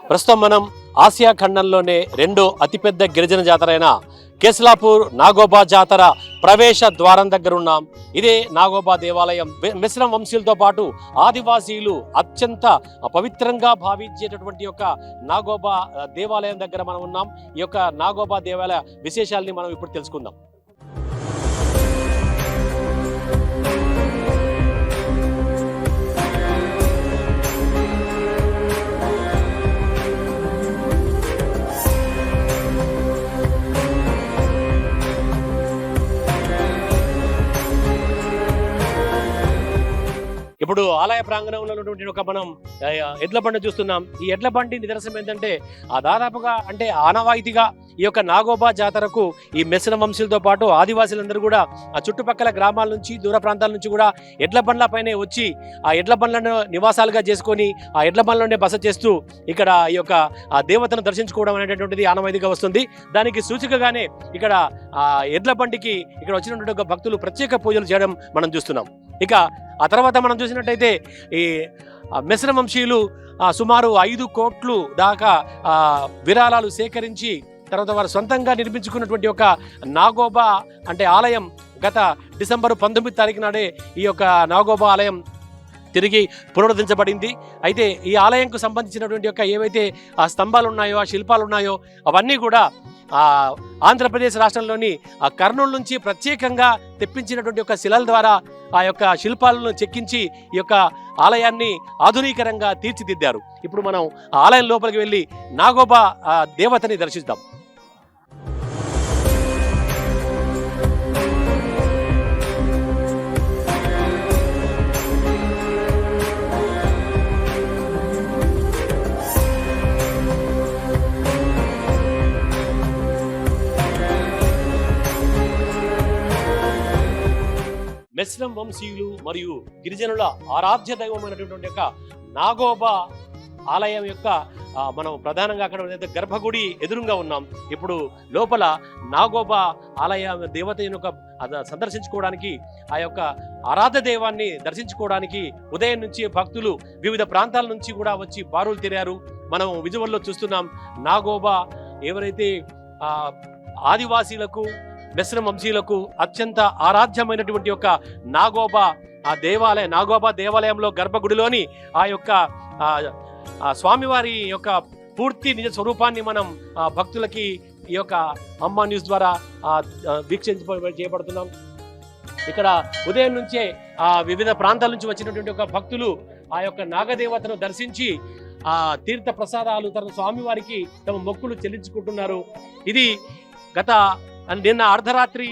ప్రస్తుతం మనం ఆసియా ఖండంలోనే రెండో అతిపెద్ద గిరిజన జాతర అయిన కేస్లాపూర్ నాగోబా జాతర ప్రవేశ ద్వారం దగ్గర ఉన్నాం. ఇదే నాగోబా దేవాలయం. మిశ్రమ వంశీయులతో పాటు ఆదివాసీలు అత్యంత పవిత్రంగా భావించేటటువంటి యొక్క నాగోబా దేవాలయం దగ్గర మనం ఉన్నాం. ఈ యొక్క నాగోబా దేవాలయ విశేషాలని మనం ఇప్పుడు తెలుసుకుందాం. ఇప్పుడు ఆలయ ప్రాంగణంలో ఉన్నటువంటి ఒక మనం ఎడ్ల బండి చూస్తున్నాం. ఈ ఎడ్ల బండి నిదర్శనం ఏంటంటే దాదాపుగా అంటే ఆనవాయితీగా ఈ యొక్క నాగోబా జాతరకు ఈ మెస్సన వంశీయులతో పాటు ఆదివాసులందరూ కూడా ఆ చుట్టుపక్కల గ్రామాల నుంచి దూర ప్రాంతాల నుంచి కూడా ఎడ్ల బండ్లపైనే వచ్చి ఆ ఎడ్ల బండ్లను నివాసాలుగా చేసుకొని ఆ ఎడ్ల బండ్లలోనే బస చేస్తూ ఇక్కడ ఈ యొక్క ఆ దేవతను దర్శించుకోవడం అనేటటువంటిది ఆనవాయితీగా వస్తుంది. దానికి సూచికగానే ఇక్కడ ఆ ఎడ్ల బండికి ఇక్కడ వచ్చినటువంటి భక్తులు ప్రత్యేక పూజలు చేయడం మనం చూస్తున్నాం. ఇక ఆ తర్వాత మనం చూసినట్టయితే ఈ మిశ్రమ వంశీయులు సుమారు 5 కోట్లు దాకా విరాళాలు సేకరించి తర్వాత వారు సొంతంగా నిర్మించుకున్నటువంటి ఒక నాగోబా అంటే ఆలయం గత డిసెంబర్ 19 తారీఖు నాడే ఈ యొక్క నాగోబా ఆలయం తిరిగి పునరుద్ధరించబడింది. అయితే ఈ ఆలయంకు సంబంధించినటువంటి యొక్క ఏవైతే ఆ స్తంభాలు ఉన్నాయో ఆ శిల్పాలు ఉన్నాయో అవన్నీ కూడా ఆంధ్రప్రదేశ్ రాష్ట్రంలోని కర్నూలు నుంచి ప్రత్యేకంగా తెప్పించినటువంటి యొక్క శిలల ద్వారా ఆ యొక్క శిల్పాలను చెక్కించి ఈ యొక్క ఆలయాన్ని ఆధునీకరంగా తీర్చిదిద్దారు. ఇప్పుడు మనం ఆలయం లోపలికి వెళ్ళి నాగోబా దేవతని దర్శిద్దాం. మెస్రం వంశీయులు మరియు గిరిజనుల ఆరాధ్య దైవమైనటువంటి యొక్క నాగోబా ఆలయం యొక్క మనం ప్రధానంగా అక్కడ గర్భగుడి ఎదురుగా ఉన్నాం. ఇప్పుడు లోపల నాగోబా ఆలయ దేవత యొక్క సందర్శించుకోవడానికి ఆ యొక్క ఆరాధ్య దైవాన్ని దర్శించుకోవడానికి ఉదయం నుంచి భక్తులు వివిధ ప్రాంతాల నుంచి కూడా వచ్చి బారులు తిరారు. మనం విజువల్లో చూస్తున్నాం. నాగోబా ఎవరైతే ఆదివాసీలకు మెస్రం వంశీయులకు అత్యంత ఆరాధ్యమైనటువంటి యొక్క నాగోబా నాగోబా దేవాలయంలో గర్భగుడిలోని ఆ యొక్క స్వామివారి యొక్క పూర్తి నిజ స్వరూపాన్ని మనం భక్తులకి ఈ యొక్క అమ్మా న్యూస్ ద్వారా చేయబడుతున్నాం. ఇక్కడ ఉదయం నుంచే వివిధ ప్రాంతాల నుంచి వచ్చినటువంటి ఒక భక్తులు ఆ యొక్క నాగదేవతను దర్శించి తీర్థ ప్రసాదాలు తన స్వామివారికి తమ మొక్కులు చెల్లించుకుంటున్నారు. ఇది నిన్న అర్ధరాత్రి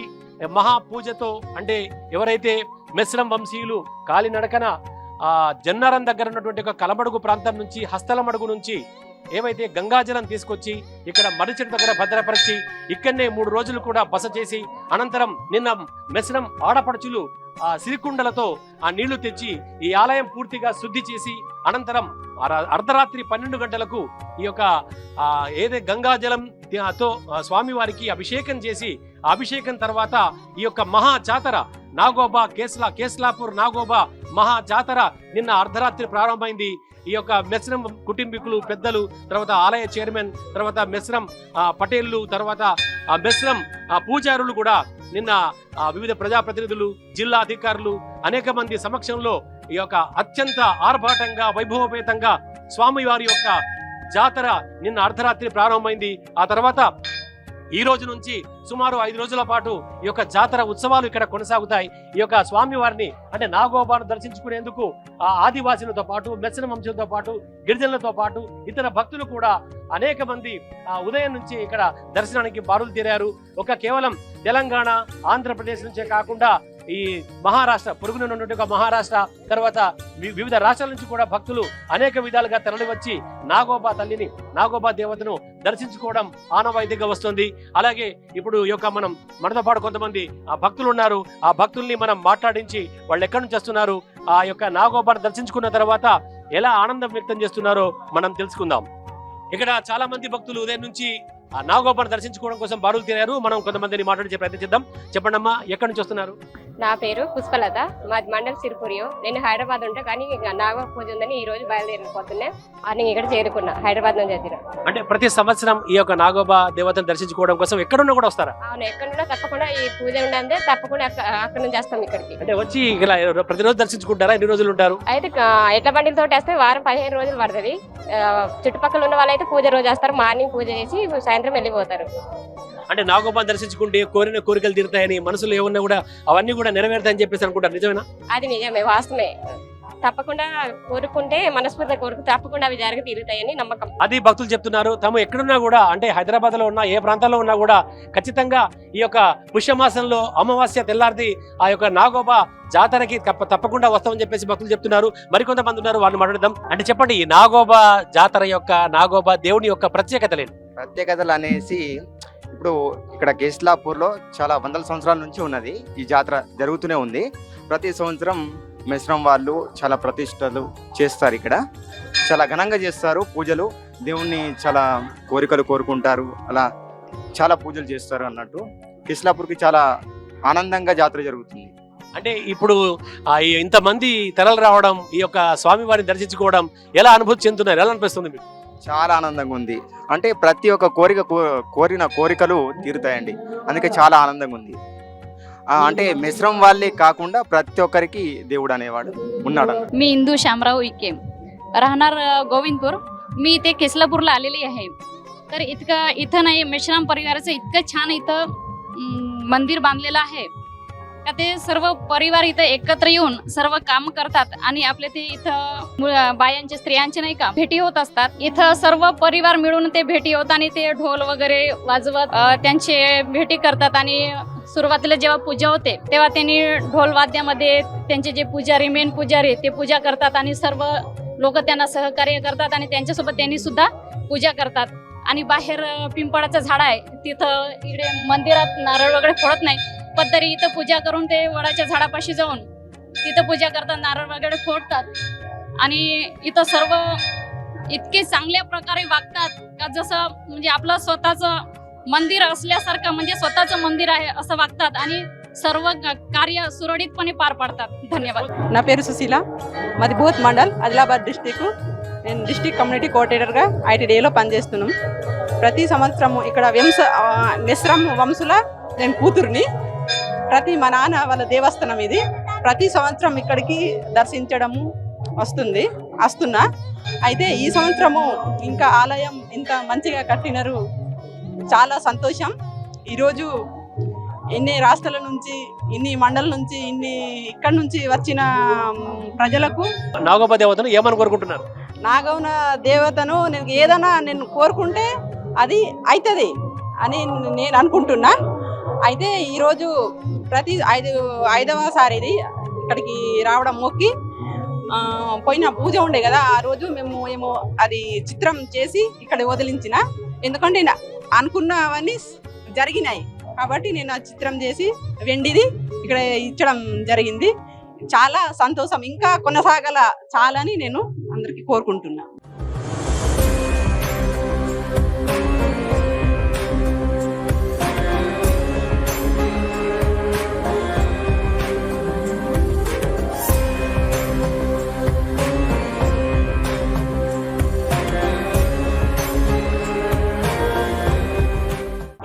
మహాపూజతో అంటే ఎవరైతే మెస్రం వంశీయులు కాలినడకన జన్నారం దగ్గర ఉన్నటువంటి ఒక కలమడుగు ప్రాంతం నుంచి హస్తలమడుగు నుంచి ఏవైతే గంగాజలం తీసుకొచ్చి ఇక్కడ మర్రిచెట్టు దగ్గర భద్రపరిచి ఇక్కడనే 3 రోజులు కూడా బస చేసి అనంతరం నిన్న మెస్రం ఆడపడుచులు సిరికుండలతో ఆ నీళ్లు తెచ్చి ఈ ఆలయం పూర్తిగా శుద్ధి చేసి అనంతరం అర్ధరాత్రి 12 గంటలకు ఈ యొక్క ఏదే గంగాజలం తో స్వామివారికి అభిషేకం చేసి అభిషేకం తర్వాత ఈ యొక్క మహా జాతర నాగోబా కేస్లాపూర్ నాగోబా మహా జాతర నిన్న అర్ధరాత్రి ప్రారంభమైంది. ఈ యొక్క మెస్రం కుటుంబీకులు పెద్దలు, తర్వాత ఆలయ చైర్మన్, తర్వాత మెస్రం పటేళ్లు, తర్వాత మెస్రం పూజారులు కూడా నిన్న వివిధ ప్రజాప్రతినిధులు, జిల్లా అధికారులు అనేక మంది సమక్షంలో ఈ యొక్క అత్యంత ఆర్భాటంగా వైభవపేతంగా స్వామివారి యొక్క జాతర నిన్న అర్ధరాత్రి ప్రారంభమైంది. ఆ తర్వాత ఈ రోజు నుంచి సుమారు 5 రోజుల పాటు ఈ యొక్క జాతర ఉత్సవాలు ఇక్కడ కొనసాగుతాయి. ఈ యొక్క స్వామివారిని అంటే నాగోబాను దర్శించుకునేందుకు ఆదివాసులతో పాటు మెస్రం వంశంతో పాటు గిరిజనులతో పాటు ఇతర భక్తులు కూడా అనేక మంది ఉదయం నుంచి ఇక్కడ దర్శనానికి బారులు తీరారు. కేవలం తెలంగాణ ఆంధ్రప్రదేశ్ నుంచే కాకుండా ఈ మహారాష్ట్ర పొరుగున ఉన్నటువంటి ఒక మహారాష్ట్ర తర్వాత వివిధ రాష్ట్రాల నుంచి కూడా భక్తులు అనేక విధాలుగా తరలి వచ్చి నాగోబా తల్లిని నాగోబా దేవతను దర్శించుకోవడం ఆనవాయితీగా వస్తుంది. అలాగే ఇప్పుడు మనతో పాటు కొంతమంది భక్తులు ఉన్నారు. ఆ భక్తుల్ని మనం మాట్లాడించి వాళ్ళు ఎక్కడి నుంచి వస్తున్నారు, ఆ యొక్క నాగోబాను దర్శించుకున్న తర్వాత ఎలా ఆనందం వ్యక్తం చేస్తున్నారో మనం తెలుసుకుందాం. ఇక్కడ చాలా మంది భక్తులు ఉదయం నుంచి నాగోబాను దర్శించుకోవడం కోసం బారులు తీరారు. మనం కొంతమందిని మాట్లాడించే ప్రయత్నం చేద్దాం. చెప్పండి అమ్మా, ఎక్కడి నుంచి వస్తున్నారు? నా పేరు పుష్పలత, మాది మండల్ సిరిపురియం. నేను హైదరాబాద్ ఉంటా, కానీ నాగ పూజ ఉందని ఈ రోజు బయలుదేరిపోతున్నా. మార్నింగ్ ఇక్కడ చేరుకున్నా, హైదరాబాద్ నుంచి వచ్చిన. అంటే ప్రతి సంవత్సరం ఈ యొక్క నాగోబా దేవతను దర్శించుకోవడం కోసం ఎక్కడున్నా కూడా వస్తారా? అవును, ఎక్కడున్నా తప్పకుండా ఈ పూజ ఉండే తప్పకుండా అక్కడ నుంచి వస్తాం ఇక్కడికి. అంటే వచ్చి ఇలా ప్రతిరోజు దర్శించుకుంటారా? ఎన్ని రోజులు ఉంటారు? అయితే ఎట్ల బండిలతో వస్తే వారం 15 రోజులు పడుతుంది. చుట్టుపక్కల ఉన్న వాళ్ళైతే పూజ రోజు వస్తారు, మార్నింగ్ పూజ చేసి సాయంత్రం వెళ్ళిపోతారు. అంటే నాగోబాని దర్శించుకుంటే కోరిన కోరికలు తీరుతాయని, మనసులో ఏమన్నా కూడా అవన్నీ కూడా నెరవేరుతాయని చెప్పేసి అనుకుంటారు, నిజమేనా? అది నిజమే, వాస్తవమే. తప్పకుండా కోరుకుంటే మనస్ఫూర్తిగా కోరుకు తప్పకుండా అవి జరిగి తీరుతాయని నమ్మకం. అది భక్తులు చెప్తున్నారు. తాము ఎక్కడున్నా కూడా, అంటే హైదరాబాద్ లో ఉన్నా, ఏ ప్రాంతాల్లో ఉన్నా కూడా ఖచ్చితంగా ఈ యొక్క పుష్యమాసంలో అమావాస్య తెల్లారిది ఆ యొక్క నాగోబా జాతరకి తప్పకుండా వస్తామని చెప్పేసి భక్తులు చెప్తున్నారు. మరికొంతమంది ఉన్నారు, వాళ్ళని మాట్లాడదాం. అంటే చెప్పండి, ఈ నాగోబా జాతర యొక్క, నాగోబా దేవుని యొక్క ప్రత్యేకతలు అనేసి ఇప్పుడు ఇక్కడ కేస్లాపూర్ లో చాలా వందల సంవత్సరాల నుంచి ఉన్నది. ఈ జాతర జరుగుతూనే ఉంది. ప్రతి సంవత్సరం మిశ్రం వాళ్ళు చాలా ప్రతిష్టలు చేస్తారు. ఇక్కడ చాలా ఘనంగా చేస్తారు పూజలు. దేవుణ్ణి చాలా కోరికలు కోరుకుంటారు, అలా చాలా పూజలు చేస్తారు అన్నట్టు. కేస్లాపూర్కి చాలా ఆనందంగా జాతర జరుగుతుంది. అంటే ఇప్పుడు ఇంతమంది తరలి రావడం, ఈ యొక్క స్వామివారిని దర్శించుకోవడం ఎలా అనుభూతి చెందుతున్నారు? ఎలా అనిపిస్తుంది మీకు? చాలా ఆనందంగా ఉంది. అంటే ప్రతి ఒక్క కోరిన కోరికలు తీరుతాయండి. అందుకే చాలా ఆనందంగా ఉంది. అంటే మిశ్రం వాళ్ళే काకుండా ప్రతి ఒక్కరికి దేవుడు అనేవాడు ఉన్నాడు. मी इंदू शामराव इके राहणार गोविंदपूर. मी इथे केसलापूरला आलेली आहे. तर इथं नाही, मेश्राम परिवाराचं इतकं छान इथं मंदिर बांधलेलं आहे का ते सर्व परिवार इथं एकत्र येऊन सर्व काम करतात आणि आपले ते इथं बायांचे स्त्रियांचे नाही का भेटी होत असतात. इथं सर्व परिवार मिळून ते भेटी होत आणि ते ढोल वगैरे वाजवत त्यांचे भेटी करतात. आणि सुरुवातीला जेव्हा पूजा होते तेव्हा त्यांनी ढोल वाद्यामध्ये त्यांचे जे पुजारी, मेन पुजारी, ते पूजा करतात आणि सर्व लोक त्यांना सहकार्य करतात आणि त्यांच्यासोबत त्यांनी सुद्धा पूजा करतात. आणि बाहेर पिंपळाचं झाड आहे, तिथं इकडे मंदिरात नारळ वगैरे फोडत नाही, पण तरी इथं पूजा करून ते वडाच्या झाडापाशी जाऊन तिथं पूजा करतात, नारळ वगैरे फोडतात. आणि इथं सर्व इतके चांगल्या प्रकारे वागतात का जसं म्हणजे आपलं स्वतःचं मंदिर असल्यासारखं, म्हणजे स्वतःचं मंदिर आहे असं वागतात आणि सर्व कार्य सुरळीतपणे पार पाडतात. धन्यवाद. నా పేరు సుశీల, మాది బూత్ మండల్, ఆదిలాబాద్ డిస్టిక్. నేను డిస్టిక్ కమ్యూనిటీ కోఆర్డినేటర్గా ఐటీడీఏలో పనిచేస్తున్నాం. ప్రతి సంవత్సరము ఇక్కడ మిశ్రం వంశుల నేను కూతుర్ని. మా నాన్న వాళ్ళ దేవస్థానం ఇది. ప్రతి సంవత్సరం ఇక్కడికి దర్శించడము వస్తున్నా. అయితే ఈ సంవత్సరము ఇంకా ఆలయం ఇంత మంచిగా కట్టినారు, చాలా సంతోషం. ఈరోజు ఇన్ని రాష్ట్రాల నుంచి, ఇన్ని మండల నుంచి, ఇక్కడ నుంచి వచ్చిన ప్రజలకు నాగోబా దేవతను ఏమని కోరుకుంటున్నారు? నాగవన దేవతను నేను కోరుకుంటే అది అవుతుంది అని నేను అనుకుంటున్నా. అయితే ఈరోజు ఐదవసారి ఇది ఇక్కడికి రావడం మొక్కి పోయిన పూజ ఉండే కదా, ఆ రోజు మేము అది చిత్రం చేసి ఇక్కడ వదిలించిన. ఎందుకంటే అనుకున్నవన్నీ జరిగినాయి కాబట్టి నేను ఆ చిత్రం చేసి వెండిది ఇక్కడ ఇచ్చడం జరిగింది. చాలా సంతోషం, ఇంకా కొనసాగల చాలని నేను అందరికీ కోరుకుంటున్నా.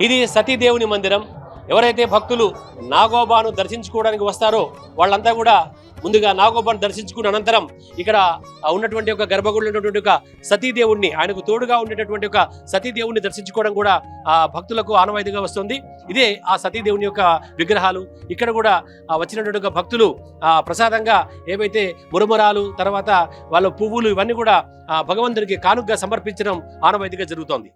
ఇది సతీదేవుని మందిరం. ఎవరైతే భక్తులు నాగోబాను దర్శించుకోవడానికి వస్తారో వాళ్ళంతా కూడా ముందుగా నాగోబాను దర్శించుకున్న అనంతరం ఇక్కడ ఉన్నటువంటి ఒక గర్భగుడిలో ఉన్నటువంటి ఒక సతీదేవుణ్ణి, ఆయనకు తోడుగా ఉండేటటువంటి ఒక సతీదేవుణ్ణి దర్శించుకోవడం కూడా ఆ భక్తులకు ఆనవాయితీగా వస్తుంది. ఇదే ఆ సతీదేవుని యొక్క విగ్రహాలు. ఇక్కడ కూడా వచ్చినటువంటి ఒక భక్తులు ప్రసాదంగా ఏవైతే మురమురాలు, తర్వాత వాళ్ళ పువ్వులు, ఇవన్నీ కూడా భగవంతునికి కానుకగా సమర్పించడం ఆనవాయితీగా జరుగుతోంది.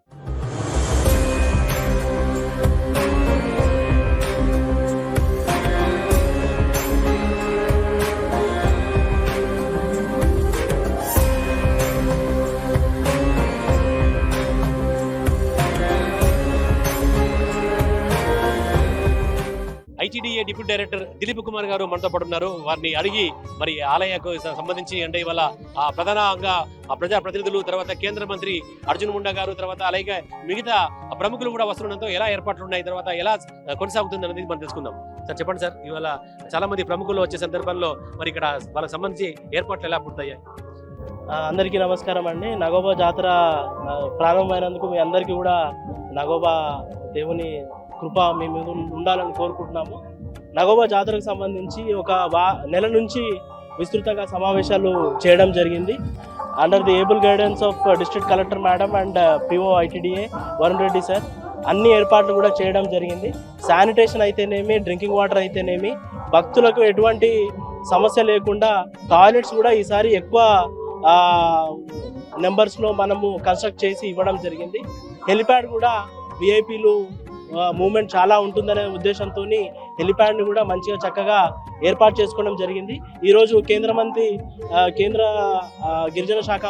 ITDA deputy director Dilip Kumar గారు మనతో పాటు ఉన్నారు. వారిని అడిగి మరి ఆలయకు సంబంధించి, అంటే ఇవాళ ప్రధానంగా ఆ ప్రజాప్రతినిధులు, తర్వాత కేంద్ర మంత్రి అర్జున్ ముండా గారు, తర్వాత అలాగే మిగతా ప్రముఖులు కూడా వస్తుండడంతో ఎలా ఏర్పాట్లు ఉన్నాయి, తర్వాత ఎలా కొనసాగుతుంది అనేది మనం తెలుసుకుందాం. సార్ చెప్పండి సార్, ఇవాళ చాలా మంది ప్రముఖులు వచ్చే సందర్భంలో మరి ఇక్కడ వాళ్ళకి సంబంధించి ఏర్పాట్లు ఎలా పూర్తయ్యాయి? అందరికీ నమస్కారం అండి. నాగోబా జాతర ప్రారంభమైనందుకు మీ అందరికీ కూడా నాగోబా దేవుని కృప మీ మీద ఉండాలని కోరుకుంటున్నాము. నాగోబా జాతరకు సంబంధించి ఒక నెల నుంచి విస్తృతంగా సమావేశాలు చేయడం జరిగింది. Under the able guidance of district collector madam and PO ITDA Varun Reddy sir అన్ని ఏర్పాట్లు కూడా చేయడం జరిగింది. శానిటేషన్ అయితేనేమి, డ్రింకింగ్ వాటర్ అయితేనేమి, భక్తులకు ఎటువంటి సమస్య లేకుండా టాయిలెట్స్ కూడా ఈసారి ఎక్కువ నెంబర్స్లో మనము కన్స్ట్రక్ట్ చేసి ఇవ్వడం జరిగింది. హెలిప్యాడ్ కూడా విఐపీలు మూవ్మెంట్ చాలా ఉంటుందనే ఉద్దేశంతో హెలిప్యాడ్ని కూడా మంచిగా చక్కగా ఏర్పాటు చేసుకోవడం జరిగింది. ఈరోజు కేంద్ర గిరిజన శాఖ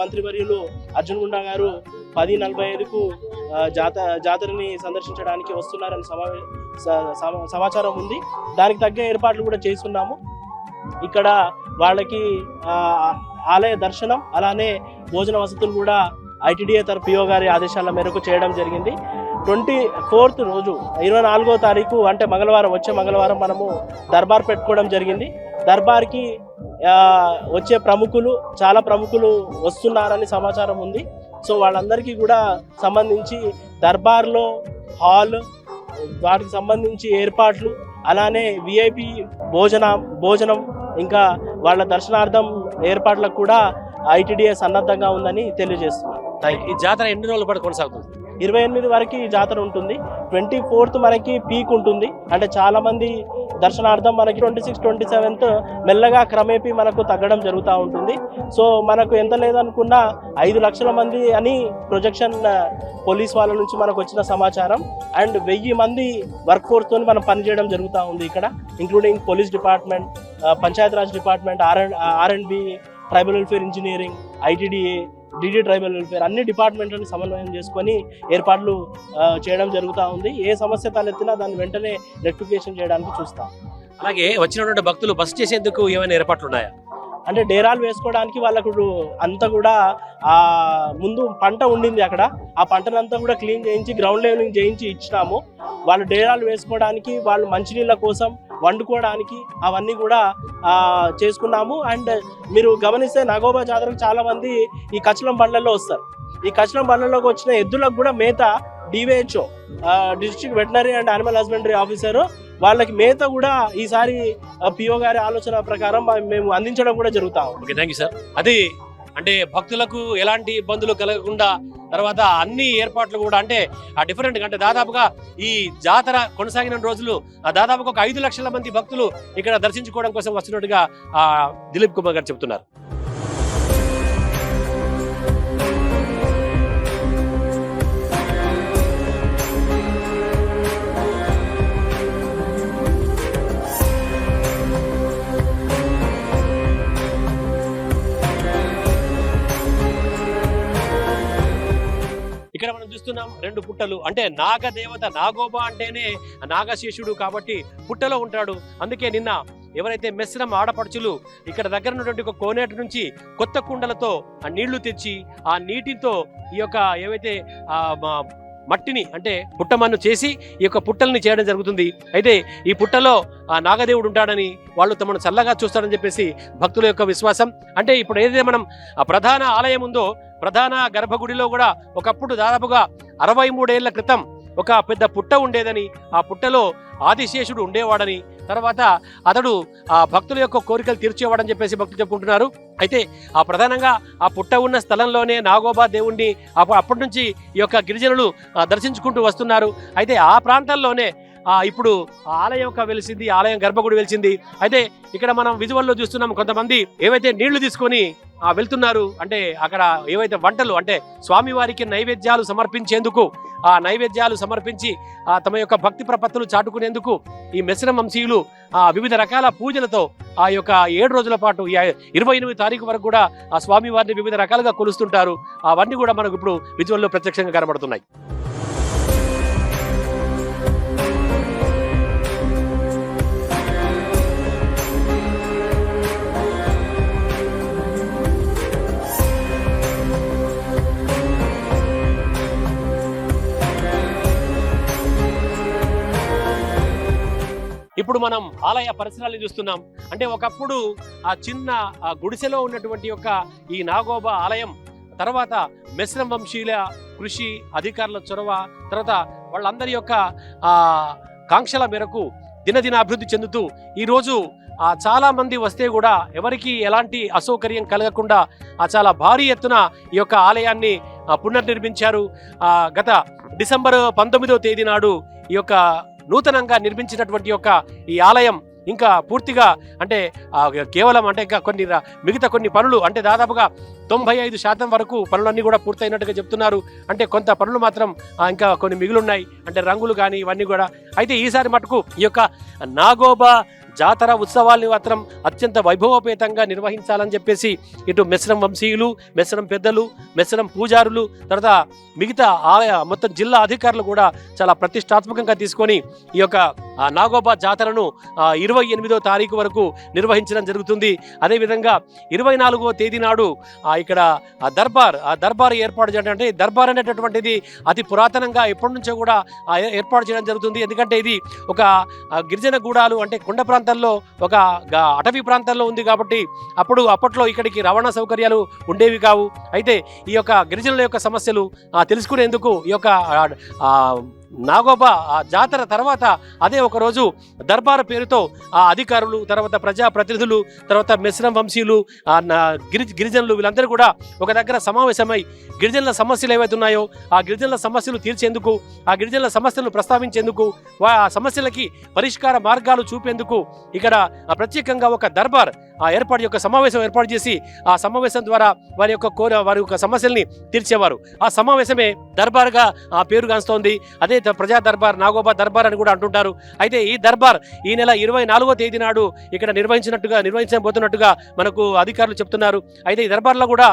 మంత్రివర్యులు అర్జున్ ముండా గారు 10:45కు జాతరని సందర్శించడానికి వస్తున్నారని సమాచారం ఉంది. దానికి తగ్గ ఏర్పాట్లు కూడా చేస్తున్నాము. ఇక్కడ వాళ్ళకి ఆలయ దర్శనం అలానే భోజన వసతులు కూడా ఐటీడీఏ తరఫు పిఓ గారి ఆదేశాల మేరకు చేయడం జరిగింది. 24th రోజు 24వ తారీఖు అంటే వచ్చే మంగళవారం మనము దర్బార్ పెట్టుకోవడం జరిగింది. దర్బార్కి వచ్చే చాలా ప్రముఖులు వస్తున్నారని సమాచారం ఉంది. సో వాళ్ళందరికీ కూడా సంబంధించి దర్బార్లో హాల్, వాటికి సంబంధించి ఏర్పాట్లు, అలానే విఐపి భోజనం ఇంకా వాళ్ళ దర్శనార్థం ఏర్పాట్లకు కూడా ఐటీడీఏ సన్నద్ధంగా ఉందని తెలియజేస్తున్నారు. ఈ జాతర ఎన్ని రోజుల పాటు కొనసాగుతుంది? 28 వరకు ఈ జాతర ఉంటుంది. 24th మనకి పీక్ ఉంటుంది. అంటే చాలా మంది దర్శనార్థం మనకి 26, 27 మెల్లగా క్రమేపీ మనకు తగ్గడం జరుగుతూ ఉంటుంది. సో మనకు ఎంత లేదనుకున్నా 5 లక్షల మంది అని ప్రొజెక్షన్ పోలీస్ వాళ్ళ నుంచి మనకు వచ్చిన సమాచారం. అండ్ 1000 మంది వర్క్ ఫోర్స్తో మనం పనిచేయడం జరుగుతూ ఉంది ఇక్కడ, including police department, Panchayati Raj department, R and B, tribal welfare engineering, ITDA, DD tribal welfare అన్ని డిపార్ట్మెంట్లను సమన్వయం చేసుకొని ఏర్పాట్లు చేయడం జరుగుతూ ఉంది. ఏ సమస్య తలెత్తినా దాన్ని వెంటనే రెక్టిఫికేషన్ చేయడానికి చూస్తాం. అలాగే వచ్చినటువంటి భక్తులు బస చేసేందుకు ఏమైనా ఏర్పాట్లు ఉన్నాయా? అంటే డేరాలు వేసుకోవడానికి వాళ్ళకు అంతా కూడా ముందు పంట ఉండింది అక్కడ, ఆ పంటనంతా కూడా క్లీన్ చేయించి గ్రౌండ్ లెవెలింగ్ చేయించి ఇచ్చినాము. వాళ్ళు డేరాలు వేసుకోవడానికి, వాళ్ళు మంచినీళ్ళ కోసం, వండుకోవడానికి అవన్నీ కూడా చేసుకున్నాము. అండ్ మీరు గమనిస్తే నాగోబా జాతరకు చాలా మంది ఈ కచలం బండ్లలో వస్తారు. ఈ కచలం బండ్లలోకి వచ్చిన ఎద్దులకు కూడా మేత డివిహెచ్ఓ district veterinary and animal husbandry officer వాళ్ళకి మేత కూడా ఈసారి పిఓ గారి ఆలోచన ప్రకారం మేము అందించడం కూడా జరుగుతాం. Okay, thank you sir. అది అంటే భక్తులకు ఎలాంటి ఇబ్బందులు కలగకుండా తర్వాత అన్ని ఏర్పాట్లు కూడా అంటే డిఫరెంట్ అంటే దాదాపుగా ఈ జాతర కొనసాగిన రోజులు దాదాపుగా ఒక 5 లక్షల మంది భక్తులు ఇక్కడ దర్శించుకోవడం కోసం వస్తున్నట్టుగా దిలీప్ కుమార్ గారు చెప్తున్నారు. ఇక్కడ మనం చూస్తున్నాం 2 పుట్టలు. అంటే నాగదేవత నాగోబా అంటేనే నాగశేషుడు కాబట్టి పుట్టలో ఉంటాడు. అందుకే నిన్న ఎవరైతే మెస్రం ఆడపడుచులు ఇక్కడ దగ్గర ఉన్నటువంటి ఒక కోనేటి నుంచి కొత్త కుండలతో ఆ నీళ్లు తెచ్చి ఆ నీటితో ఈ యొక్క ఏవైతే మట్టిని అంటే పుట్టమన్ను చేసి ఈ యొక్క పుట్టల్ని చేయడం జరుగుతుంది. అయితే ఈ పుట్టలో ఆ నాగదేవుడు ఉంటాడని, వాళ్ళు తమను చల్లగా చూస్తాడని చెప్పేసి భక్తుల యొక్క విశ్వాసం. అంటే ఇప్పుడు ఏదైతే మనం ఆ ప్రధాన ఆలయం ఉందో, ప్రధాన గర్భగుడిలో కూడా ఒకప్పుడు దాదాపుగా 63 ఏళ్ల క్రితం ఒక పెద్ద పుట్ట ఉండేదని, ఆ పుట్టలో ఆదిశేషుడు ఉండేవాడని, తర్వాత అతడు ఆ భక్తుల యొక్క కోరికలు తీర్చేవాడని చెప్పేసి భక్తులు చెప్పుకుంటున్నారు. అయితే ఆ ప్రధానంగా ఆ పుట్ట ఉన్న స్థలంలోనే నాగోబా దేవుణ్ణి అప్పటి నుంచి ఈ యొక్క గిరిజనులు దర్శించుకుంటూ వస్తున్నారు. అయితే ఆ ప్రాంతాల్లోనే ఇప్పుడు ఆలయం వెలిసింది, ఆలయం గర్భగుడి వెలిసింది. అయితే ఇక్కడ మనం విజువల్లో చూస్తున్నాం, కొంతమంది ఏవైతే నీళ్లు తీసుకొని వెళ్తున్నారు. అంటే అక్కడ ఏవైతే వంటలు అంటే స్వామివారికి నైవేద్యాలు సమర్పించేందుకు, ఆ నైవేద్యాలు సమర్పించి తమ యొక్క భక్తి ప్రపత్తులు చాటుకునేందుకు ఈ మెస్రం వంశీయులు వివిధ రకాల పూజలతో ఆ యొక్క 7 రోజుల పాటు 28 తారీఖు వరకు కూడా ఆ స్వామివారిని వివిధ రకాలుగా కొలుస్తుంటారు. అవన్నీ కూడా మనకు ఇప్పుడు విజువల్లో ప్రత్యక్షంగా కనబడుతున్నాయి. ఇప్పుడు మనం ఆలయ పరిసరాలను చూస్తున్నాం. అంటే ఒకప్పుడు ఆ చిన్న గుడిసెలో ఉన్నటువంటి యొక్క ఈ నాగోబా ఆలయం తర్వాత మెస్రం వంశీయుల కృషి, అధికారుల చొరవ, తర్వాత వాళ్ళందరి యొక్క కాంక్షల మేరకు దినదిన అభివృద్ధి చెందుతూ ఈరోజు చాలా మంది వస్తే కూడా ఎవరికి ఎలాంటి అసౌకర్యం కలగకుండా చాలా భారీ ఎత్తున ఈ యొక్క ఆలయాన్ని పునర్నిర్మించారు. గత డిసెంబర్ 19వ తేదీ నాడు ఈ యొక్క నూతనంగా నిర్మించినటువంటి యొక్క ఈ ఆలయం ఇంకా పూర్తిగా అంటే కేవలం అంటే ఇంకా మిగతా కొన్ని పనులు అంటే దాదాపుగా 95% వరకు పనులన్నీ కూడా పూర్తయినట్టుగా చెప్తున్నారు. అంటే కొంత పనులు మాత్రం ఇంకా కొన్ని మిగిలిన్నాయి, అంటే రంగులు కానీ ఇవన్నీ కూడా. అయితే ఈసారి మటుకు ఈ యొక్క నాగోబా జాతర ఉత్సవాల్ని మాత్రం అత్యంత వైభవోపేతంగా నిర్వహించాలని చెప్పేసి ఇటు మెస్రం వంశీయులు, మెస్రం పెద్దలు, మెస్రం పూజారులు, తర్వాత మిగతా ఆలయ మొత్తం జిల్లా అధికారులు కూడా చాలా ప్రతిష్టాత్మకంగా తీసుకొని ఈ యొక్క నాగోబా జాతరను 28వ తారీఖు వరకు నిర్వహించడం జరుగుతుంది. అదేవిధంగా 24వ తేదీ నాడు ఇక్కడ దర్బార్ ఏర్పాటు చేయడం, అంటే దర్బార్ అనేటటువంటిది అతి పురాతనంగా ఎప్పటి నుంచో కూడా ఏర్పాటు చేయడం జరుగుతుంది. ఎందుకంటే ఇది ఒక గిరిజన గూడాలు అంటే కొండ ప్రాంతాల్లో ఒక అటవీ ప్రాంతాల్లో ఉంది కాబట్టి అప్పట్లో ఇక్కడికి రవాణా సౌకర్యాలు ఉండేవి కావు. అయితే ఈ యొక్క గిరిజనుల యొక్క సమస్యలు తెలుసుకునేందుకు ఈ యొక్క నాగోబా జాతర తర్వాత అదే ఒక రోజు దర్బార్ పేరుతో అధికారులు, తర్వాత ప్రజాప్రతినిధులు, తర్వాత మెస్రం వంశీయులు, గిరిజనులు వీళ్ళందరూ కూడా ఒక దగ్గర సమావేశమై గిరిజనుల సమస్యలు ఏవైతే ఉన్నాయో ఆ గిరిజనుల సమస్యలు తీర్చేందుకు, ఆ గిరిజనుల సమస్యలను ప్రస్తావించేందుకు, ఆ సమస్యలకి పరిష్కార మార్గాలు చూపేందుకు ఇక్కడ ప్రత్యేకంగా ఒక దర్బార్ సమావేశం ఏర్పాటు చేసి ఆ సమావేశం ద్వారా వారి యొక్క సమస్యల్ని తీర్చేవారు. ఆ సమావేశమే దర్బార్గా పేరుగాంస్తోంది. అదే ప్రజా దర్బార్, నాగోబా దర్బార్ అని కూడా అంటుంటారు. అయితే ఈ దర్బార్ ఈ నెల 24వ తేదీ నాడు ఇక్కడ నిర్వహించబోతున్నట్టుగా మనకు అధికారులు చెప్తున్నారు. అయితే ఈ దర్బార్లో కూడా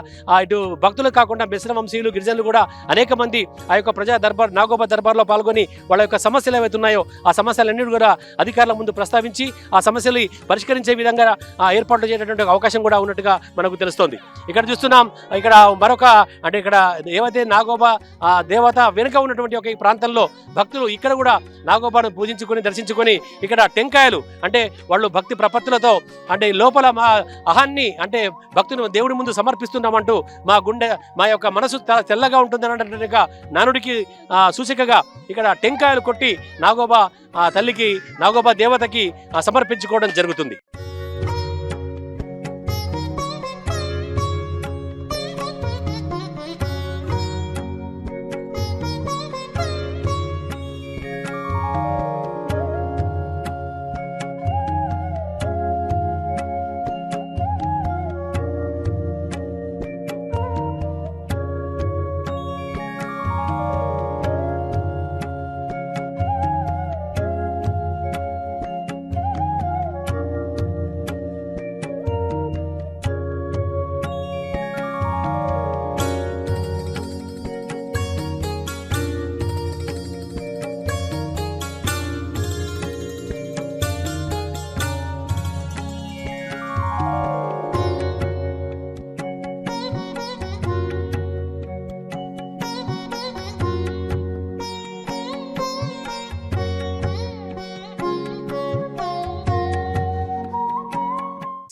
ఇటు భక్తులు కాకుండా మెస్రం వంశీయులు, గిరిజనులు కూడా అనేక మంది ఆ యొక్క ప్రజా దర్బార్, నాగోబా దర్బార్లో పాల్గొని వాళ్ళ యొక్క సమస్యలు ఏవైతే ఉన్నాయో ఆ సమస్యలన్నీ కూడా అధికారుల ముందు ప్రస్తావించి ఆ సమస్యలు పరిష్కరించే విధంగా ఏర్పాట్లు చేసేటువంటి అవకాశం కూడా ఉన్నట్టుగా మనకు తెలుస్తోంది. ఇక్కడ చూస్తున్నాం, ఇక్కడ మరొక అంటే ఇక్కడ ఏవైతే నాగోబా దేవత వెనుక ఉన్నటువంటి ఒక ఈ ప్రాంతంలో భక్తులు ఇక్కడ కూడా నాగోబాను పూజించుకొని దర్శించుకొని ఇక్కడ టెంకాయలు అంటే వాళ్ళు భక్తి ప్రపత్తులతో అంటే లోపల మా అహాన్ని అంటే భక్తులు దేవుడి ముందు సమర్పిస్తున్నామంటూ మా యొక్క మనసు తెల్లగా ఉంటుందన్నట్టుగా నానుడికి సూచికగా ఇక్కడ టెంకాయలు కొట్టి నాగోబా తల్లికి, నాగోబా దేవతకి సమర్పించుకోవడం జరుగుతుంది.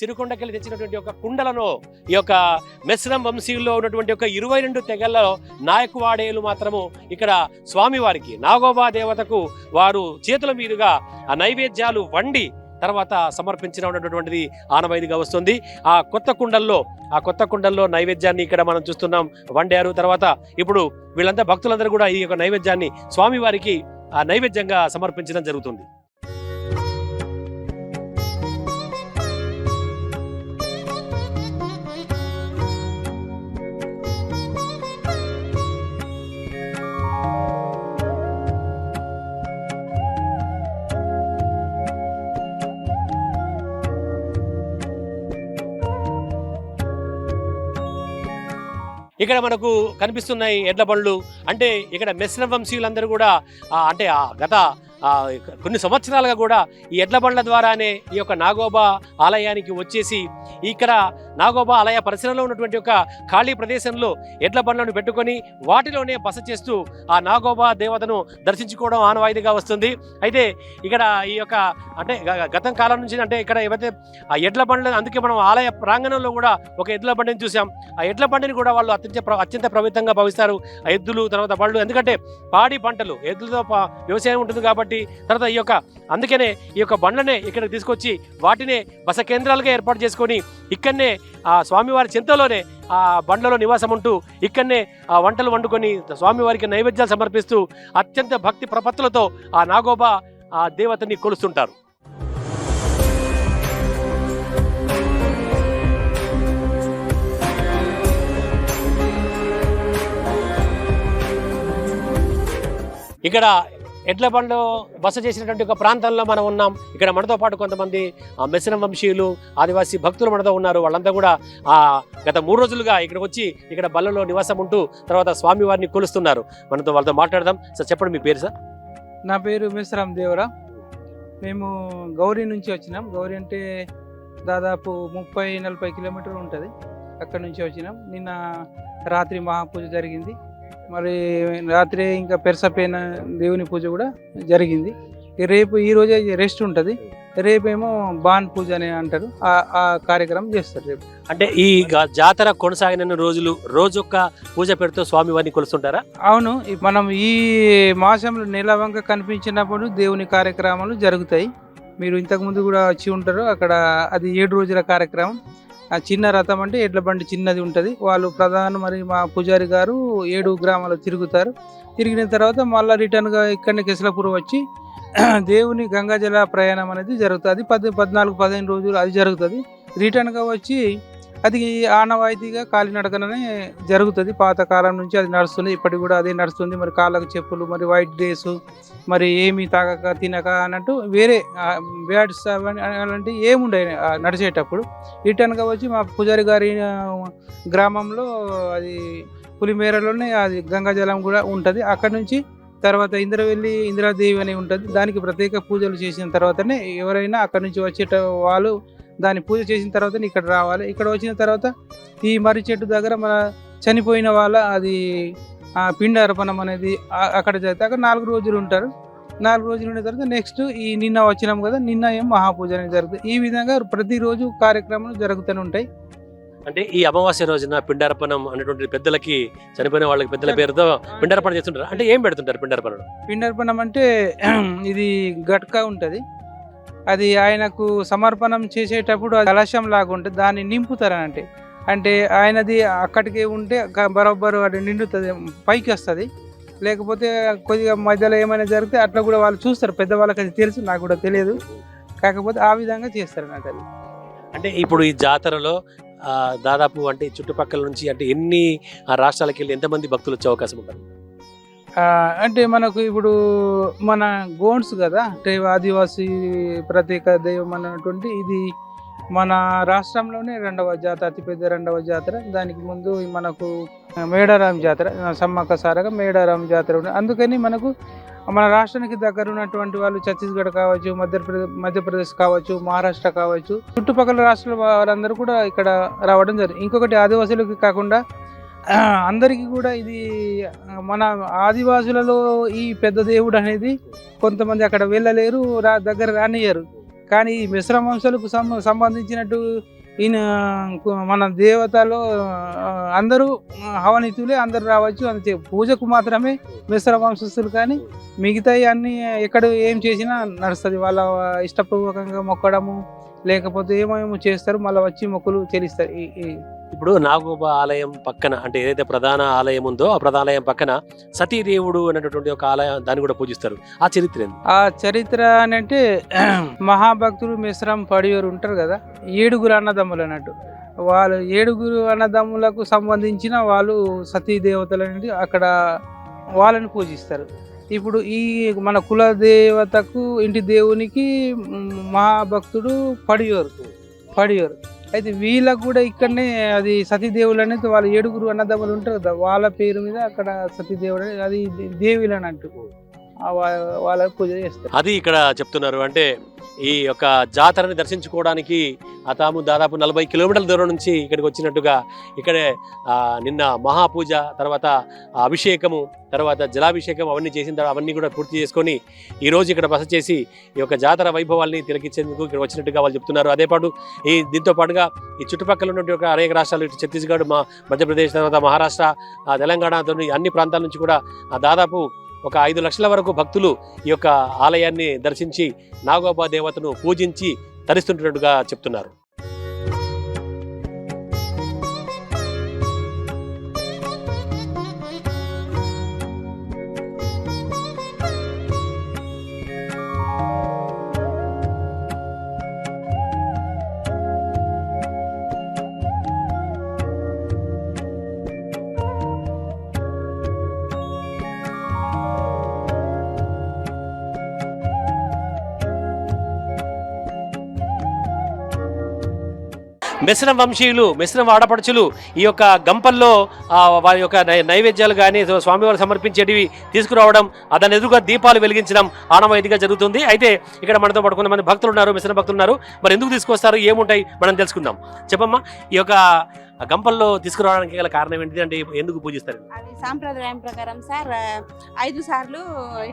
సిరికొండకెళ్ళి తెచ్చినటువంటి ఒక కుండలను ఈ యొక్క మెస్రం వంశీయుల్లో ఉన్నటువంటి ఒక 22 తెగల్లో నాయకువాడేలు మాత్రము ఇక్కడ స్వామివారికి, నాగోబా దేవతకు వారు చేతుల మీదుగా ఆ నైవేద్యాలు వండి తర్వాత సమర్పించినటువంటిది ఆనవాయితీగా వస్తుంది. ఆ కొత్త కుండల్లో నైవేద్యాన్ని ఇక్కడ మనం చూస్తున్నాం వండారు. తర్వాత ఇప్పుడు వీళ్ళంతా భక్తులందరూ కూడా ఈ యొక్క నైవేద్యాన్ని స్వామివారికి నైవేద్యంగా సమర్పించడం జరుగుతుంది. ఇక్కడ మనకు కనిపిస్తున్నాయి ఎడ్ల బండ్లు. అంటే ఇక్కడ మెస్రం వంశీయులందరూ కూడా అంటే గత కొన్ని సంవత్సరాలుగా కూడా ఈ ఎడ్ల బండ్ల ద్వారానే ఈ యొక్క నాగోబా ఆలయానికి వచ్చేసి ఇక్కడ నాగోబా ఆలయ పరిసరంలో ఉన్నటువంటి ఒక ఖాళీ ప్రదేశంలో ఎడ్ల బండ్లను పెట్టుకొని వాటిలోనే బస చేస్తూ ఆ నాగోబా దేవతను దర్శించుకోవడం ఆనవాయితీగా వస్తుంది. అయితే ఇక్కడ ఈ యొక్క అంటే గతం కాలం నుంచి అంటే ఇక్కడ ఏవైతే ఆ ఎడ్ల బండ్లు, అందుకే మనం ఆలయ ప్రాంగణంలో కూడా ఒక ఎడ్ల బండిని చూసాం. ఆ ఎడ్ల బండిని కూడా వాళ్ళు అత్యంత పవిత్రంగా భావిస్తారు. ఆ ఎద్దులు, తర్వాత బళ్ళు, ఎందుకంటే పాడి పంటలు ఎద్దులతో వ్యవసాయం ఉంటుంది కాబట్టి, తర్వాత ఈ యొక్క అందుకనే ఈ యొక్క బండ్లనే ఇక్కడికి తీసుకొచ్చి వాటినే బస కేంద్రాలుగా ఏర్పాటు చేసుకొని ఇక్కడనే ఆ స్వామివారి చింతలోనే ఆ బండ్లలో నివాసం ఉంటూ ఇక్కడనే ఆ వంటలు వండుకొని స్వామివారికి నైవేద్యాలు సమర్పిస్తూ అత్యంత భక్తి ప్రపత్తులతో ఆ నాగోబా ఆ దేవతని కొలుస్తుంటారు. ఇక్కడ ఎడ్ల బండ్లు బస చేసినటువంటి ఒక ప్రాంతంలో మనం ఉన్నాం. ఇక్కడ మనతో పాటు కొంతమంది మెస్రం వంశీయులు, ఆదివాసీ భక్తులు మనతో ఉన్నారు. వాళ్ళంతా కూడా గత 3 రోజులుగా ఇక్కడికి వచ్చి ఇక్కడ బల్లలో నివాసం ఉంటూ తర్వాత స్వామివారిని కొలుస్తున్నారు. మనతో వాళ్ళతో మాట్లాడదాం. సార్ చెప్పండి, మీ పేరు సార్? నా పేరు మెస్రం దేవరా. మేము గౌరీ నుంచి వచ్చినాం. గౌరీ అంటే దాదాపు 30-40 కిలోమీటర్లు ఉంటుంది. అక్కడ నుంచి వచ్చినాం. నిన్న రాత్రి మహాపూజ జరిగింది. మరి రాత్రి ఇంకా పెరసపైన దేవుని పూజ కూడా జరిగింది. రేపు ఈ రోజే రెస్ట్ ఉంటుంది. రేపేమో బాన్ పూజ అని అంటారు. ఆ కార్యక్రమం చేస్తారు రేపు. అంటే ఈ జాతర కొనసాగిన రోజులు రోజొక్క పూజ పెడుతూ స్వామివారిని కొలుస్తుంటారా? అవును. మనం ఈ మాసంలో నెలవంక కనిపించినప్పుడు దేవుని కార్యక్రమాలు జరుగుతాయి. మీరు ఇంతకుముందు కూడా వచ్చి ఉంటారు. అక్కడ అది 7 రోజుల కార్యక్రమం. ఆ చిన్న రథం అంటే ఎడ్ల బండి చిన్నది ఉంటుంది. వాళ్ళు మరి మా పూజారి గారు 7 గ్రామాలు తిరుగుతారు. తిరిగిన తర్వాత మళ్ళీ రిటర్న్గా ఇక్కడనే కెస్లాపూర్ వచ్చి దేవుని గంగాజల ప్రయాణం అనేది జరుగుతుంది. 14-15 రోజులు అది జరుగుతుంది. రిటర్న్గా వచ్చి అది ఆనవాయితీగా కాలినడకనే జరుగుతుంది. పాతకాలం నుంచి అది నడుస్తుంది. ఇప్పటికి కూడా అదే నడుస్తుంది. మరి కాళ్ళకు చెప్పులు, మరి వైట్ డ్రెస్సు, మరి ఏమి తాగక తినక అన్నట్టు వేరే బ్యాడ్స్ అలాంటివి ఏముండే నడిచేటప్పుడు. రిటర్న్గా వచ్చి మా పూజారి గారి గ్రామంలో అది పులిమేరలోనే అది గంగాజలం కూడా ఉంటుంది. అక్కడ నుంచి తర్వాత ఇంద్రవెల్లి ఇందిరాదేవి అని ఉంటుంది. దానికి ప్రత్యేక పూజలు చేసిన తర్వాతనే ఎవరైనా అక్కడ నుంచి వచ్చేట వాళ్ళు దాన్ని పూజ చేసిన తర్వాత ఇక్కడ రావాలి. ఇక్కడ వచ్చిన తర్వాత ఈ మర్రి చెట్టు దగ్గర మన చనిపోయిన వాళ్ళ అది పిండ అర్పణం అనేది అక్కడ జరుగుతుంది. అక్కడ 4 రోజులు ఉంటారు. 4 రోజులు ఉన్న తర్వాత నెక్స్ట్ ఈ నిన్న వచ్చినాం కదా, నిన్న ఏం మహాపూజ అనేది జరుగుతుంది. ఈ విధంగా ప్రతిరోజు కార్యక్రమాలు జరుగుతూనే ఉంటాయి. అంటే ఈ అమావాస్య రోజున పిండార్పణం అనేటువంటి పెద్దలకి, చనిపోయిన వాళ్ళకి పెద్దల పేరుతో పిండార్పణ చేస్తుంటారు. అంటే ఏం పెడుతుంటారు పిండార్పణలో? పిండార్పణం అంటే ఇది గట్కా ఉంటుంది. అది ఆయనకు సమర్పణం చేసేటప్పుడు కలశం లాగా ఉంటుంది. దాన్ని నింపుతారనంటే అంటే ఆయనది అక్కడికి ఉంటే బరోబ్బరు అది నిండుతుంది, పైకి వస్తుంది. లేకపోతే కొద్దిగా మధ్యలో ఏమైనా జరిగితే అట్లా కూడా వాళ్ళు చూస్తారు. పెద్దవాళ్ళకి అది తెలుసు, నాకు కూడా తెలియదు. కాకపోతే ఆ విధంగా చేస్తారు నాకు అది. అంటే ఇప్పుడు ఈ జాతరలో దాదాపు అంటే చుట్టుపక్కల నుంచి అంటే ఎన్ని రాష్ట్రాలకి వెళ్ళి ఎంతమంది భక్తులు వచ్చే అవకాశం ఉంటారు? అంటే మనకు ఇప్పుడు మన గోండ్స్ కదా, అంటే ఆదివాసీ ప్రత్యేక దైవం అన్నటువంటి ఇది మన రాష్ట్రంలోనే 2వ జాతర, అతిపెద్ద 2వ జాతర. దానికి ముందు మనకు మేడారం జాతర, సమ్మక్క సారగా మేడారం జాతర ఉంది. అందుకని మనకు మన రాష్ట్రానికి దగ్గర ఉన్నటువంటి వాళ్ళు ఛత్తీస్గఢ్ కావచ్చు, మధ్యప్రదేశ్ కావచ్చు, మహారాష్ట్ర కావచ్చు, చుట్టుపక్కల రాష్ట్రాల వారందరూ కూడా ఇక్కడ రావడం జరిగింది. ఇంకొకటి ఆదివాసులకి కాకుండా అందరికీ కూడా ఇది మన ఆదివాసులలో ఈ పెద్ద దేవుడు అనేది కొంతమంది అక్కడ వెళ్ళలేరు, దగ్గర రానియ్యరు. కానీ ఈ మిశ్ర వంశాలకు సంబంధించినట్టు ఈయన మన దేవతలో అందరూ హవనీతులే, అందరూ రావచ్చు. అంతే పూజకు మాత్రమే మిశ్ర వంశస్థులు, కానీ మిగతాయి అన్నీ ఎక్కడ ఏం చేసినా నడుస్తుంది. వాళ్ళ ఇష్టపూర్వకంగా మొక్కడము లేకపోతే ఏమేమో చేస్తారు, మళ్ళీ వచ్చి మొక్కులు చెల్లిస్తారు. ఇప్పుడు నాగోబా ఆలయం పక్కన అంటే ఏదైతే ప్రధాన ఆలయం ఉందో ఆ ప్రధాన ఆలయం పక్కన సతీదేవుడు అనేటటువంటి ఒక ఆలయం, దాన్ని కూడా పూజిస్తారు. ఆ చరిత్ర ఏంది? ఆ చరిత్ర అని అంటే మహాభక్తులు మిశ్రం పడియోరు ఉంటారు కదా, 7 అన్నదమ్ములు అన్నట్టు. వాళ్ళు 7 అన్నదమ్ములకు సంబంధించిన వాళ్ళు సతీ దేవతలు అనేది అక్కడ వాళ్ళని పూజిస్తారు. ఇప్పుడు ఈ మన కుల దేవతకు ఇంటి దేవునికి మహాభక్తుడు పడియోరు. అయితే వీళ్ళకు కూడా ఇక్కడనే అది సతీదేవులు అనేది వాళ్ళ 7 అన్నదమ్ములు ఉంటారు కదా, వాళ్ళ పేరు మీద అక్కడ సతీదేవుడు అది దేవిలు అని అంటూ వాళ్ళకి పూజ చేస్తారు. అది ఇక్కడ చెప్తున్నారు. అంటే ఈ యొక్క జాతరని దర్శించుకోవడానికి తాము దాదాపు 40 కిలోమీటర్ల దూరం నుంచి ఇక్కడికి వచ్చినట్టుగా ఇక్కడే నిన్న మహాపూజ, తర్వాత అభిషేకము, తర్వాత జలాభిషేకం అవన్నీ చేసిన తర్వాత అవన్నీ కూడా పూర్తి చేసుకొని ఈరోజు ఇక్కడ బస చేసి ఈ యొక్క జాతర వైభవాల్ని తిలకించేందుకు ఇక్కడ వచ్చినట్టుగా వాళ్ళు చెప్తున్నారు. అదేపాటు దీంతో పాటుగా ఈ చుట్టుపక్కల ఉన్నటువంటి అనేక రాష్ట్రాలు, ఇటు ఛత్తీస్గఢ్, మధ్యప్రదేశ్, తర్వాత మహారాష్ట్ర, తెలంగాణతో అన్ని ప్రాంతాల నుంచి కూడా దాదాపు ఒక 5 లక్షల వరకు భక్తులు ఈ యొక్క ఆలయాన్ని దర్శించి నాగోబా దేవతను పూజించి తరిస్తుంటున్నట్టుగా చెప్తున్నారు. మెస్రం వంశీయులు, మెస్రం ఆడపడుచులు ఈ యొక్క గంపల్లో వారి యొక్క నైవేద్యాలు కానీ స్వామివారు సమర్పించేటివి తీసుకురావడం, దాని ఎదురుగా దీపాలు వెలిగించడం ఆనవాయితీగా జరుగుతుంది. అయితే ఇక్కడ మనతో పాటు కొంతమంది భక్తులు ఉన్నారు, మెస్రం భక్తులు ఉన్నారు. మరి ఎందుకు తీసుకొస్తారు, ఏముంటాయి మనం తెలుసుకుందాం. చెప్పమ్మా, ఈ యొక్క గంపల్లో తీసుకురావడానికి గల కారణం ఏంటి, అంటే ఎందుకు పూజిస్తారు? అది సాంప్రదాయం ప్రకారం సార్ 5 సార్లు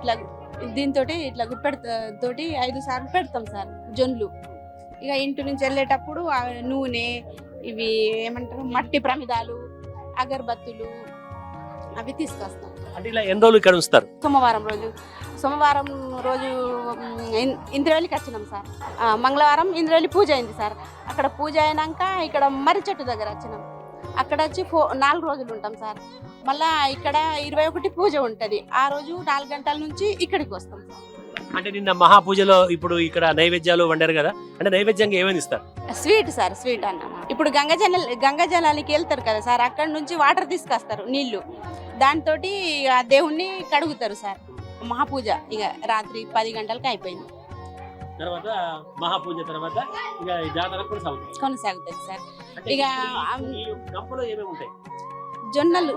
ఇట్లా దీంతో ఇట్లా గుప్పెడితోటి 5 సార్లు పెడతాం సార్ జొన్లు. ఇక ఇంటి నుంచి వెళ్ళేటప్పుడు నూనె, ఇవి ఏమంటారు మట్టి ప్రమిదాలు, అగరబత్తులు అవి తీసుకొస్తాం. అంటే ఇలా ఎన్ని రోజులు ఇక్కడ ఉంచుతారు? సోమవారం రోజు ఇంద్రవెల్లికి వచ్చినాం సార్. మంగళవారం ఇంద్రవెల్లి పూజ అయింది సార్. అక్కడ పూజ అయినాక ఇక్కడ మర్రి చెట్టు దగ్గర వచ్చినాం. అక్కడ వచ్చి 4 రోజులు ఉంటాం సార్. మళ్ళా ఇక్కడ 21 పూజ ఉంటుంది. ఆ రోజు 4 గంటల నుంచి ఇక్కడికి వస్తాం సార్. అంటే నిన్న మహాపూజలో ఇప్పుడు ఇక్కడ నైవేద్యాలు వండారు కదా, అంటే నైవేద్యంగా ఏమేమి ఇస్తారు? స్వీట్ సార్, స్వీట్ అన్నం. ఇప్పుడు గంగా జలానికి వెళ్తారు కదా సార్, అక్కడ నుంచి వాటర్ తీసుకొస్తారు, నీళ్లు. దాంతో ఆ దేవుణ్ణి కడుగుతారు సార్. మహాపూజ ఇక రాత్రి 10 గంటలకు అయిపోయింది. తర్వాత మహాపూజ తర్వాత ఇక జాతర కొనసాగుతుంది సార్. ఇక గంపలో ఏమేమి ఉంటాయి? జొన్నలు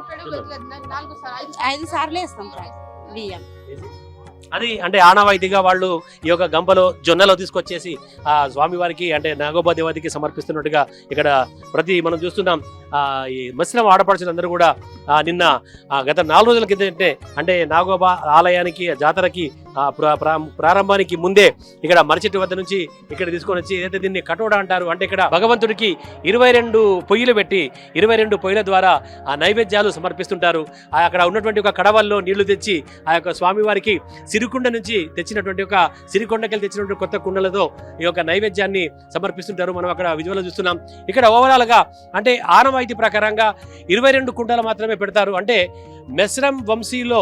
5 సార్లు వేస్తాం సార్ బియ్యం. అది అంటే ఆనవాయితీగా వాళ్ళు ఈ యొక్క గంపలో జొన్నలో తీసుకొచ్చేసి ఆ స్వామివారికి అంటే నాగోబా దేవతకి సమర్పిస్తున్నట్టుగా ఇక్కడ మనం చూస్తున్నాం. ఈ ముస్లిం ఆడపడుచులందరూ కూడా నిన్న గత 4 రోజుల కిందటే అంటే నాగోబా ఆలయానికి జాతరకి ప్రారంభానికి ముందే ఇక్కడ మరిచెట్టు వద్ద నుంచి ఇక్కడ తీసుకొని వచ్చి ఏదైతే దీన్ని కటోడా అంటారు, అంటే ఇక్కడ భగవంతుడికి 22 పొయ్యిలు పెట్టి 22 పొయ్యిల ద్వారా ఆ నైవేద్యాలు సమర్పిస్తుంటారు. అక్కడ ఉన్నటువంటి ఒక కడవల్లో నీళ్లు తెచ్చి ఆ యొక్క స్వామివారికి సిరికొండ నుంచి తెచ్చినటువంటి ఒక సిరికొండకెళ్ళి తెచ్చినటువంటి కొత్త కుండలతో ఈ యొక్క నైవేద్యాన్ని సమర్పిస్తుంటారు. మనం అక్కడ విజువల్ చూస్తున్నాం. ఇక్కడ ఓవరాల్ గా అంటే ఆనవాయితీ ప్రకారంగా 22 కుండలు మాత్రమే పెడతారు. అంటే మెస్రం వంశీయుల్లో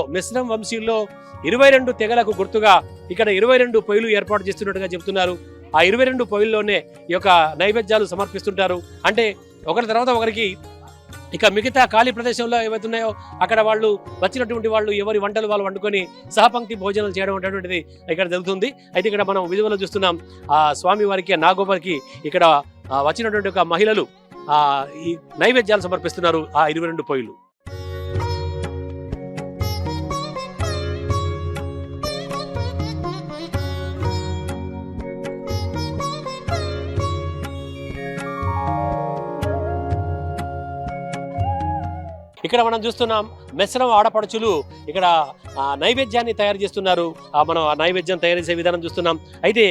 22 తెగలకు గుర్తుగా ఇక్కడ 22 పొయ్యిలు ఏర్పాటు చేస్తున్నట్టుగా చెప్తున్నారు. ఆ 22 పొయ్యిల్లోనే ఈ యొక్క నైవేద్యాలు సమర్పిస్తుంటారు. అంటే ఒకరి తర్వాత ఒకరికి ఇక మిగతా ఖాళీ ప్రదేశంలో ఏవైతున్నాయో అక్కడ వాళ్ళు వచ్చినటువంటి వాళ్ళు ఎవరి వంటలు వాళ్ళు వండుకొని సహపంక్తి భోజనాలు చేయడం అనేటువంటిది ఇక్కడ జరుగుతుంది. అయితే ఇక్కడ మనం విజువల్లో చూస్తున్నాం ఆ స్వామి వారికి నాగోబాకి ఇక్కడ వచ్చినటువంటి ఒక మహిళలు ఈ నైవేద్యాలు సమర్పిస్తున్నారు ఆ 22 పొయ్యిలు. ఇక్కడ మనం చూస్తున్నాం మెస్రం ఆడపడుచులు ఇక్కడ నైవేద్యాన్ని తయారు చేస్తున్నారు. మనం ఆ నైవేద్యం తయారు చేసే విధానం చూస్తున్నాం. అయితే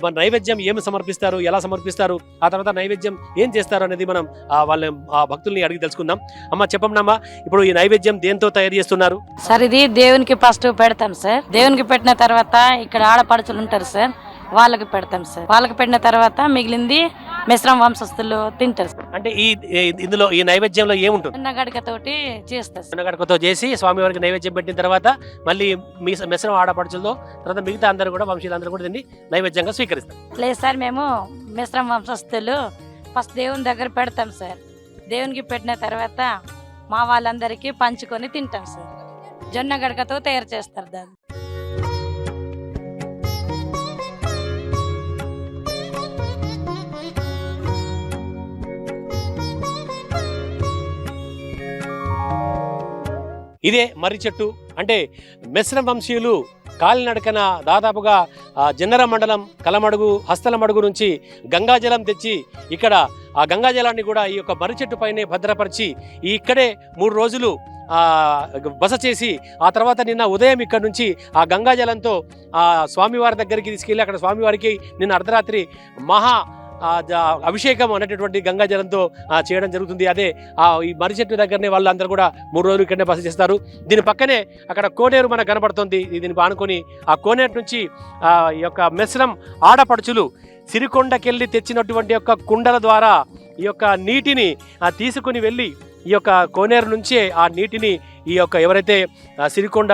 మన నైవేద్యం ఏమి సమర్పిస్తారు, ఎలా సమర్పిస్తారు, ఆ తర్వాత నైవేద్యం ఏం చేస్తారు అనేది మనం వాళ్ళ భక్తుల్ని అడిగి తెలుసుకుందాం. అమ్మ చెప్పమ్మా, ఇప్పుడు ఈ నైవేద్యం దేంతో తయారు చేస్తున్నారు? సార్ ఇది దేవునికి ఫస్ట్ పెడతాం సార్. దేవునికి పెట్టిన తర్వాత ఇక్కడ ఆడపడుచులు ఉంటారు సార్, వాళ్ళకి పెడతాం సార్. వాళ్ళకి పెట్టిన తర్వాత మిగిలింది మెస్రం వంశస్థులు తింటారు. అంటే ఇందులో ఈ నైవేద్యంలో ఏముంటుంది? గడకతోటి చేస్తారు. గడకతో చేసి స్వామివారికి నైవేద్యం పెట్టిన తర్వాత మళ్ళీ మెస్రం ఆడపడుచులతో తర్వాత మిగతా అందరూ కూడా వంశీయులందరూ కూడా దీన్ని నైవేద్యంగా స్వీకరిస్తారు. లేదు సార్, మేము మెస్రం వంశస్థులు ఫస్ట్ దేవుని దగ్గర పెడతాం సార్. దేవునికి పెట్టిన తర్వాత మా వాళ్ళందరికీ పంచుకొని తింటాం సార్. జొన్న గడకతో తయారు చేస్తారు దాన్ని. ఇదే మర్రి చెట్టు. అంటే మెస్రం వంశీయులు కాలినడకన దాదాపుగా జన్నర మండలం కలమడుగు హస్తలమడుగు నుంచి గంగాజలం తెచ్చి ఇక్కడ ఆ గంగాజలాన్ని కూడా ఈ యొక్క మర్రి చెట్టు పైనే భద్రపరిచి ఇక్కడే 3 రోజులు బస చేసి ఆ తర్వాత నిన్న ఉదయం ఇక్కడ నుంచి ఆ గంగాజలంతో స్వామివారి దగ్గరికి తీసుకెళ్ళి అక్కడ స్వామివారికి నిన్న అర్ధరాత్రి మహా అభిషేకం అనేటటువంటి గంగాజలంతో చేయడం జరుగుతుంది. అదే ఈ మర్రి చెట్టు దగ్గరనే వాళ్ళందరూ కూడా 3 రోజులు ఇక్కడనే బస చేస్తారు. దీని పక్కనే అక్కడ కోనేరు మనకు కనబడుతుంది. దీన్ని ఆనుకొని ఆ కోనేరు నుంచి ఈ యొక్క మెస్రం ఆడపడుచులు సిరికొండకెళ్ళి తెచ్చినటువంటి యొక్క కుండల ద్వారా ఈ యొక్క నీటిని తీసుకుని వెళ్ళి ఈ యొక్క కోనేరు నుంచే ఆ నీటిని ఈ యొక్క ఎవరైతే సిరికొండ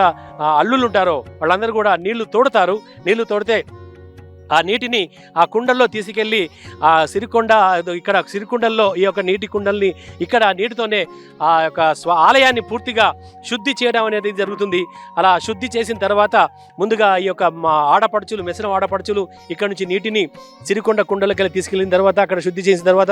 అల్లులు ఉంటారో వాళ్ళందరూ కూడా నీళ్లు తోడుతారు. నీళ్లు తోడితే ఆ నీటిని ఆ కుండల్లో తీసుకెళ్ళి ఆ ఇక్కడ సిరికొండల్లో ఈ యొక్క నీటి కుండల్ని ఇక్కడ నీటితోనే ఆ యొక్క ఆలయాన్ని పూర్తిగా శుద్ధి చేయడం అనేది జరుగుతుంది. అలా శుద్ధి చేసిన తర్వాత ముందుగా ఈ యొక్క ఆడపడుచులు మెస్రం ఆడపడుచులు ఇక్కడ నుంచి నీటిని సిరికొండ కుండలకి వెళ్ళి తీసుకెళ్ళిన తర్వాత అక్కడ శుద్ధి చేసిన తర్వాత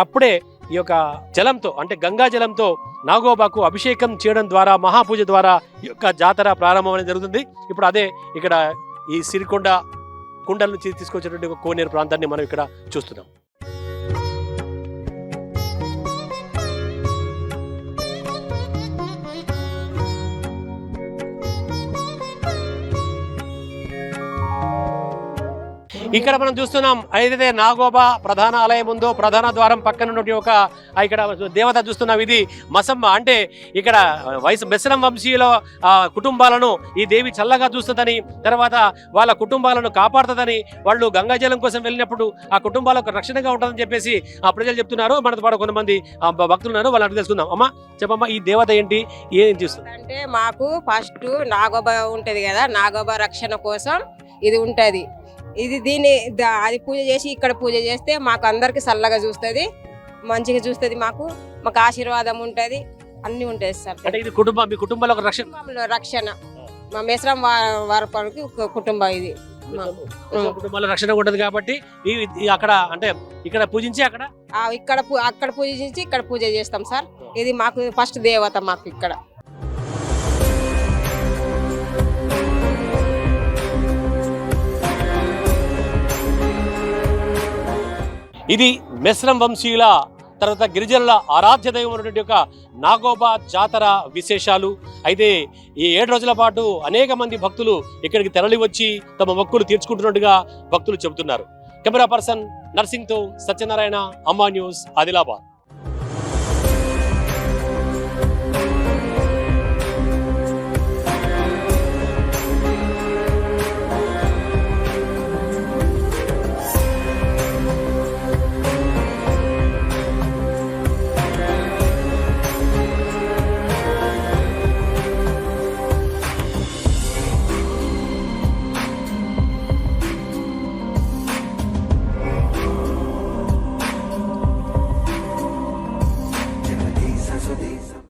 అప్పుడే ఈ యొక్క జలంతో అంటే గంగా జలంతో నాగోబాకు అభిషేకం చేయడం ద్వారా మహాపూజ ద్వారా ఈ యొక్క జాతర ప్రారంభం అనేది జరుగుతుంది. ఇప్పుడు అదే ఇక్కడ ఈ సిరికొండ కుండల నుంచి తీసుకొచ్చినటువంటి ఒక కోనేరు ప్రాంతాన్ని మనం ఇక్కడ చూస్తున్నాం. ఇక్కడ మనం చూస్తున్నాం ఏదైతే నాగోబా ప్రధాన ఆలయం ఉందో ప్రధాన ద్వారం పక్కన ఉన్నటువంటి ఒక ఇక్కడ దేవత చూస్తున్నాం. ఇది మసమ్మ అంటే ఇక్కడ మెస్రం వంశీయుల కుటుంబాలను ఈ దేవి చల్లగా చూస్తుందని తర్వాత వాళ్ళ కుటుంబాలను కాపాడుతుందని వాళ్ళు గంగాజలం కోసం వెళ్ళినప్పుడు ఆ కుటుంబాలకు రక్షణగా ఉంటుందని చెప్పేసి ఆ ప్రజలు చెప్తున్నారు. మనతో పాటు కొంతమంది భక్తులు ఉన్నారు, వాళ్ళని తెలుసుకుందాం. అమ్మ చెప్పమ్మా, ఈ దేవత ఏంటి, ఏం చూస్తుంది? అంటే మాకు ఫస్ట్ నాగోబా ఉంటది కదా, నాగోబా రక్షణ కోసం ఇది ఉంటది. ఇది అది పూజ చేసి ఇక్కడ పూజ చేస్తే మాకు అందరికి చల్లగా చూస్తుంది, మంచిగా చూస్తుంది, మాకు ఆశీర్వాదం ఉంటది, అన్ని ఉంటాయి సార్. అంటే ఇది మీ కుటుంబంలో రక్షణ మా మెస్రం వారి కుటుంబం ఇది కుటుంబాల రక్షణ ఉంటది కాబట్టి అక్కడ అంటే ఇక్కడ పూజించి అక్కడ పూజించి ఇక్కడ పూజ చేస్తాం సార్. ఇది మాకు ఫస్ట్ దేవత మాకు ఇక్కడ. ఇది మెస్రం వంశీయుల తర్వాత గిరిజనుల ఆరాధ్య దైవం ఉన్నటువంటి యొక్క నాగోబా జాతర విశేషాలు. అయితే ఈ 7 రోజుల పాటు అనేక మంది భక్తులు ఇక్కడికి తరలి వచ్చి తమ మొక్కులు తీర్చుకుంటున్నట్టుగా భక్తులు చెబుతున్నారు. కెమెరా పర్సన్ నర్సింగ్తో సత్యనారాయణ, అమ్మా న్యూస్, ఆదిలాబాద్.